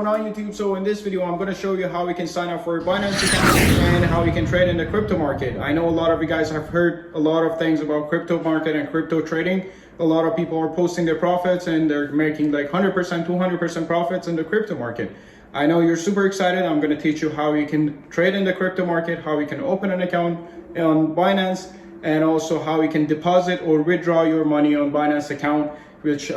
going on YouTube? So in this video I'm going to show you how we can sign up for a Binance account and how you can trade in the crypto market. I know a lot of you guys have heard a lot of things about crypto market and crypto trading. A lot of people are posting their profits and they're making like 100%, 200% profits in the crypto market. I know you're super excited. I'm going to teach you how you can trade in the crypto market, how you can open an account on Binance, and also how you can deposit or withdraw your money on Binance account, which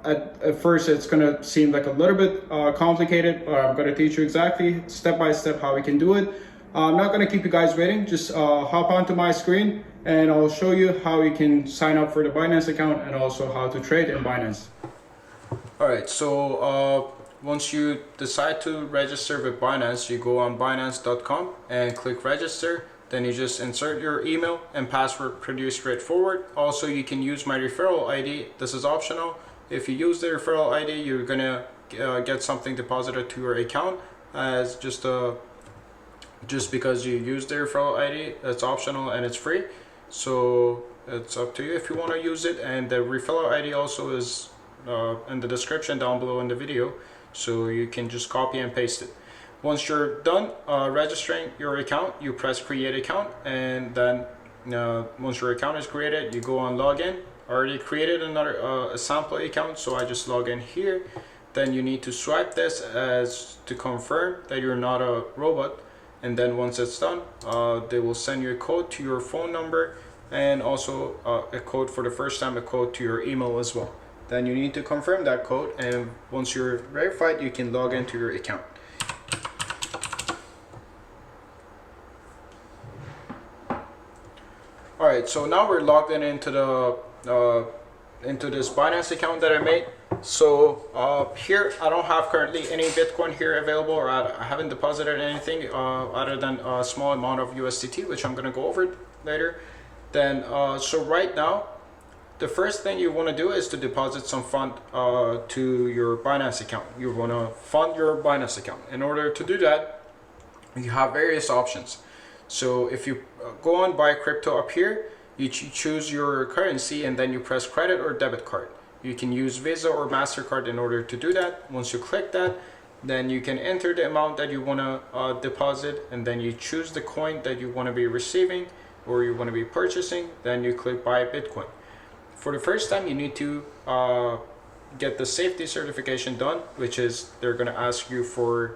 at first it's going to seem like a little bit complicated, but I'm going to teach you exactly step by step how we can do it. I'm not going to keep you guys waiting. Just hop onto my screen and I'll show you how you can sign up for the Binance account and also how to trade in Binance. Alright, so once you decide to register with Binance, you go on Binance.com and click register. Then you just insert your email and password pretty straightforward. Also, you can use my referral ID. This is optional. If you use the referral ID, you're gonna get something deposited to your account as just because you use the referral ID. It's optional and it's free. So it's up to you if you want to use it. And the referral ID also is in the description down below in the video. So you can just copy and paste it. Once you're done registering your account, you press create account, and then once your account is created, you go on login. I already created another a sample account, so I just log in here. Then you need to swipe this as to confirm that you're not a robot, and then once it's done, they will send you a code to your phone number, and also a code for the first time, a code to your email as well. Then you need to confirm that code, and once you're verified, you can log into your account. Alright, so now we're logged in into this Binance account that I made. So here I don't have currently any Bitcoin here available, or I haven't deposited anything other than a small amount of USDT, which I'm gonna go over later. Then so right now, the first thing you want to do is to deposit some fund to your Binance account. You want to fund your Binance account. In order to do that, you have various options. So if you go on buy crypto up here, you choose your currency and then you press credit or debit card. You can use Visa or MasterCard in order to do that. Once you click that, then you can enter the amount that you want to deposit, and then you choose the coin that you want to be receiving or you want to be purchasing. Then you click buy Bitcoin. For the first time, you need to get the safety certification done, which is they're going to ask you for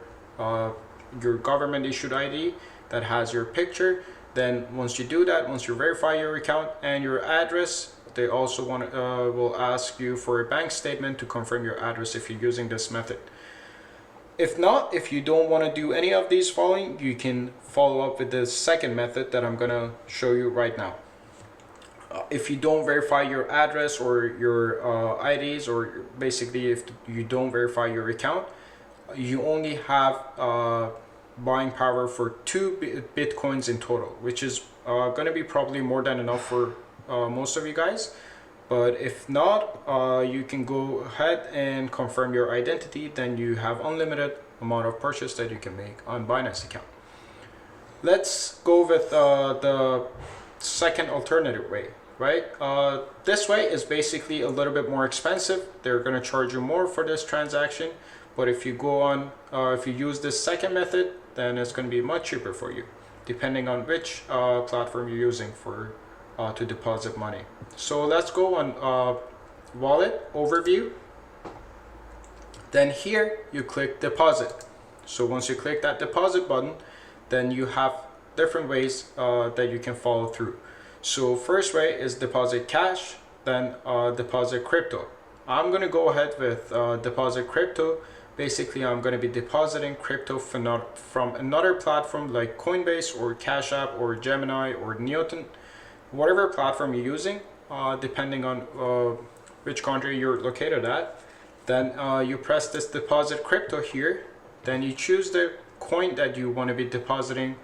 your government issued ID that has your picture. Then once you do that, once you verify your account and your address, they also will ask you for a bank statement to confirm your address if you're using this method. If not, if you don't want to do any of these following, you can follow up with the second method that I'm going to show you right now. If you don't verify your address or your IDs, or basically if you don't verify your account, you only have buying power for 2 Bitcoins in total, which is going to be probably more than enough for most of you guys. But if not, you can go ahead and confirm your identity. Then you have unlimited amount of purchase that you can make on Binance account. Let's go with the second alternative way. Right, this way is basically a little bit more expensive. They're going to charge you more for this transaction, but if you go on if you use this second method, then it's going to be much cheaper for you, depending on which platform you're using for to deposit money. So let's go on wallet overview. Then here you click deposit. So once you click that deposit button, then you have different ways that you can follow through. So first way is deposit cash, then deposit crypto. I'm going to go ahead with deposit crypto. Basically, I'm going to be depositing crypto from another platform like Coinbase or Cash App or Gemini or Newton, whatever platform you're using, depending on which country you're located at. Then you press this deposit crypto here. Then you choose the coin that you want to be depositing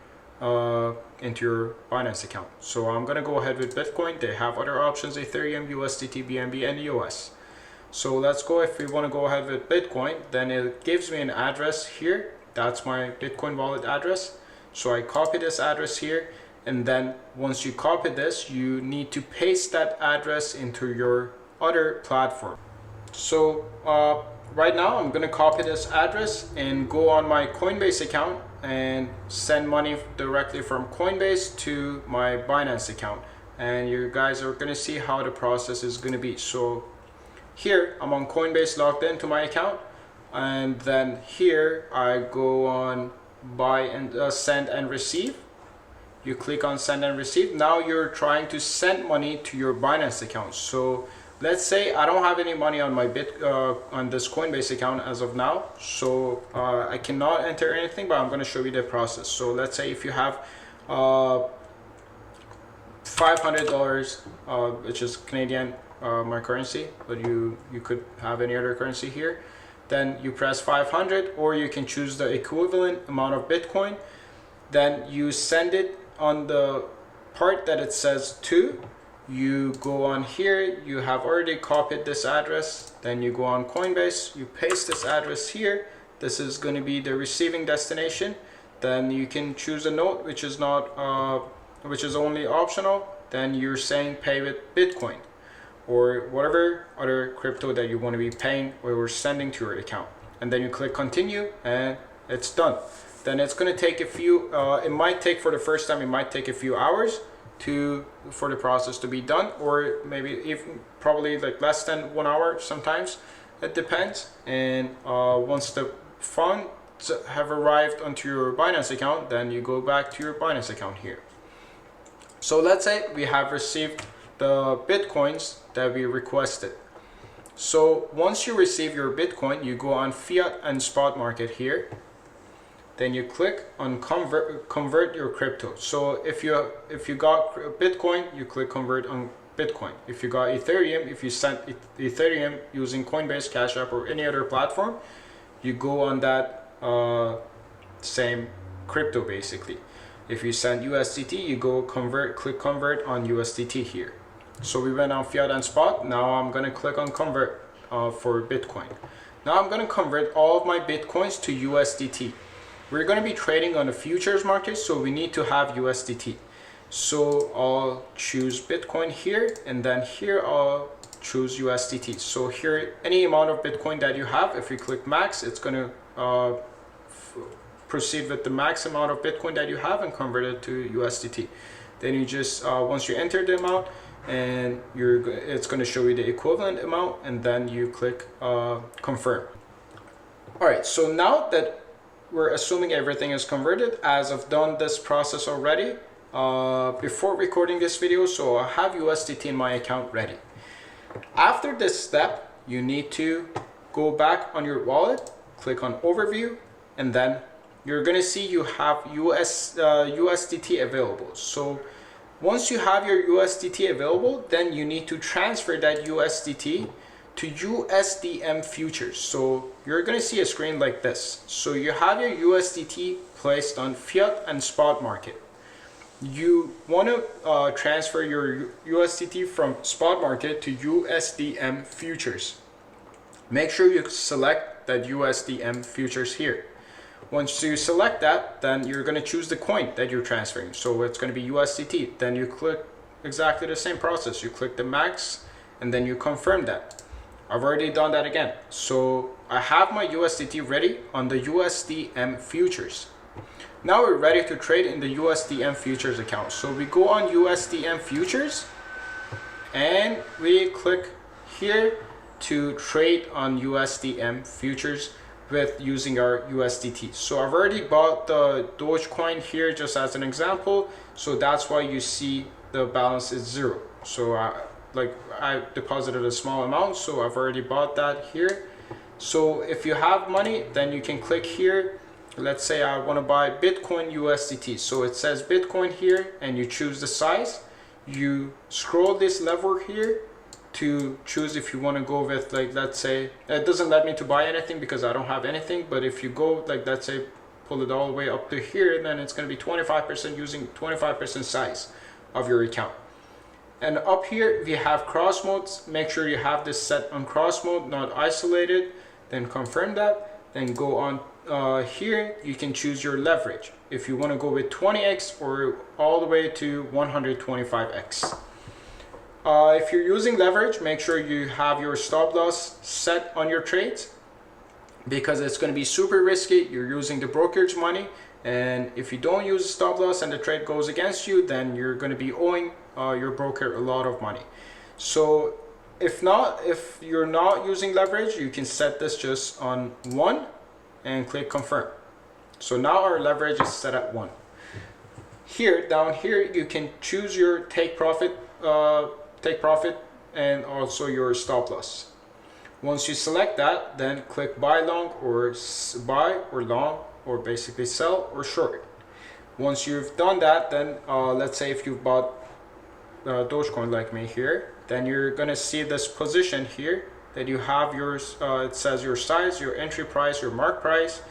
into your Binance account. So I'm gonna go ahead with Bitcoin. They have other options: Ethereum, USDT, BNB, and US. So let's go. If we want to go ahead with Bitcoin, then it gives me an address here. That's my Bitcoin wallet address. So I copy this address here, and then once you copy this, you need to paste that address into your other platform. So right now I'm gonna copy this address and go on my Coinbase account and send money directly from Coinbase to my Binance account. And you guys are gonna see how the process is gonna be. So here I'm on Coinbase logged into my account, and then here I go on buy and send and receive. You click on send and receive. Now you're trying to send money to your Binance account. So let's say I don't have any money on my on this Coinbase account as of now, so I cannot enter anything, but I'm going to show you the process. So let's say if you have $500, which is Canadian my currency, but you could have any other currency here, then you press 500, or you can choose the equivalent amount of Bitcoin. Then you send it on the part that it says to. You go on here, you have already copied this address, then you go on Coinbase, you paste this address here. This is going to be the receiving destination. Then you can choose a note, which is not which is only optional. Then you're saying pay with Bitcoin or whatever other crypto that you want to be paying or sending to your account, and then you click continue and it's done. Then it's going to take a few it might take, for the first time, it might take a few hours for the process to be done, or maybe even probably like less than 1 hour sometimes. It depends. And once the funds have arrived onto your Binance account, then you go back to your Binance account here. So let's say we have received the Bitcoins that we requested. So once you receive your Bitcoin, you go on fiat and spot market here. Then you click on convert your crypto. So if you got Bitcoin, you click convert on Bitcoin. If you got Ethereum, if you sent Ethereum using Coinbase, Cash App, or any other platform, you go on that same crypto basically. If you send USDT, you go click convert on USDT here. So we went on fiat and spot. Now I'm gonna click on convert for Bitcoin. Now I'm gonna convert all of my Bitcoins to USDT. We're going to be trading on the futures market, so we need to have USDT. So I'll choose Bitcoin here, and then here I'll choose USDT. So here, any amount of Bitcoin that you have, if you click max, it's going to proceed with the max amount of Bitcoin that you have and convert it to USDT. Then you just, once you enter the amount, and it's going to show you the equivalent amount, and then you click confirm. All right, so now that we're assuming everything is converted, as I've done this process already before recording this video, so I have USDT in my account ready. After this step, you need to go back on your wallet, click on overview, and then you're gonna see you have USDT available. So once you have your USDT available, then you need to transfer that USDT to USDM futures. So you're going to see a screen like this. So you have your USDT placed on fiat and spot market. You want to transfer your USDT from spot market to USDM futures. Make sure you select that USDM futures here. Once you select that, then you're going to choose the coin that you're transferring. So it's going to be USDT. Then you click exactly the same process. You click the max and then you confirm that. I've already done that again. So I have my USDT ready on the USDM futures. Now we're ready to trade in the USDM futures account. So we go on USDM futures and we click here to trade on USDM futures with using our USDT. So I've already bought the Dogecoin here just as an example. So that's why you see the balance is 0. So I deposited a small amount, so I've already bought that here. So if you have money, then you can click here. Let's say I want to buy Bitcoin USDT. So it says Bitcoin here, and you choose the size. You scroll this lever here to choose if you want to go with, like, let's say, it doesn't let me to buy anything because I don't have anything. But if you go, like, let's say, pull it all the way up to here, then it's going to be 25% using 25% size of your account. And up here we have cross modes. Make sure you have this set on cross mode, not isolated. Then confirm that. Then go on here. You can choose your leverage. If you want to go with 20x or all the way to 125x. If you're using leverage, make sure you have your stop loss set on your trades, because it's going to be super risky. You're using the brokerage money, and if you don't use stop loss and the trade goes against you, then you're going to be owing your broker a lot of money. So if you're not using leverage, you can set this just on 1 and click confirm. So now our leverage is set at 1. Here, down here, you can choose your take profit and also your stop loss. Once you select that, then click buy long or long, or basically sell or short. Once you've done that, then let's say if you bought Dogecoin like me here, then you're gonna see this position here that you have yours. It says your size, your entry price, your mark price,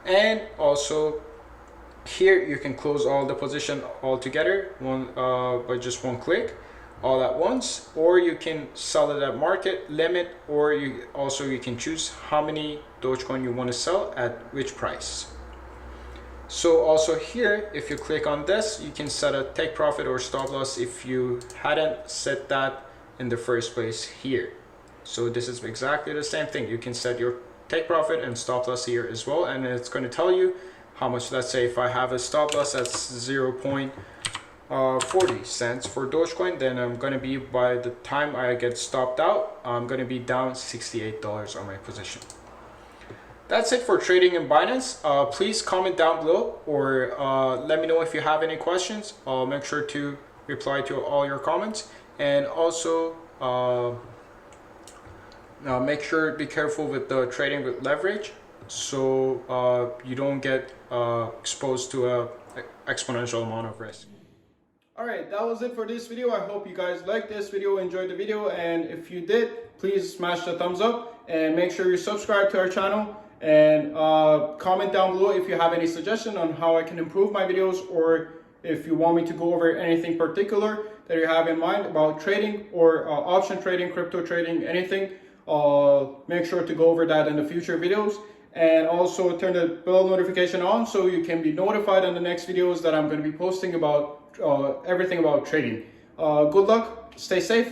and also here you can close all the position all together by just one click, all at once, or you can sell it at market limit, or you can choose how many Dogecoin you want to sell at which price. So also here, if you click on this, you can set a take profit or stop loss if you hadn't set that in the first place here. So this is exactly the same thing. You can set your take profit and stop loss here as well, and it's going to tell you how much. Let's say if I have a stop loss at 0.40 cents for Dogecoin, then I'm going to be, by the time I get stopped out, I'm going to be down $68 on my position. That's it for trading in Binance. Please comment down below, or let me know if you have any questions. I'll make sure to reply to all your comments. And also make sure to be careful with the trading with leverage, so you don't get exposed to an exponential amount of risk. Alright, that was it for this video. I hope you guys liked this video, enjoyed the video, and if you did, please smash the thumbs up and make sure you subscribe to our channel, and comment down below if you have any suggestion on how I can improve my videos, or if you want me to go over anything particular that you have in mind about trading, or option trading, crypto trading, anything. Make sure to go over that in the future videos, and also turn the bell notification on so you can be notified on the next videos that I'm going to be posting about everything about trading. Good luck, stay safe.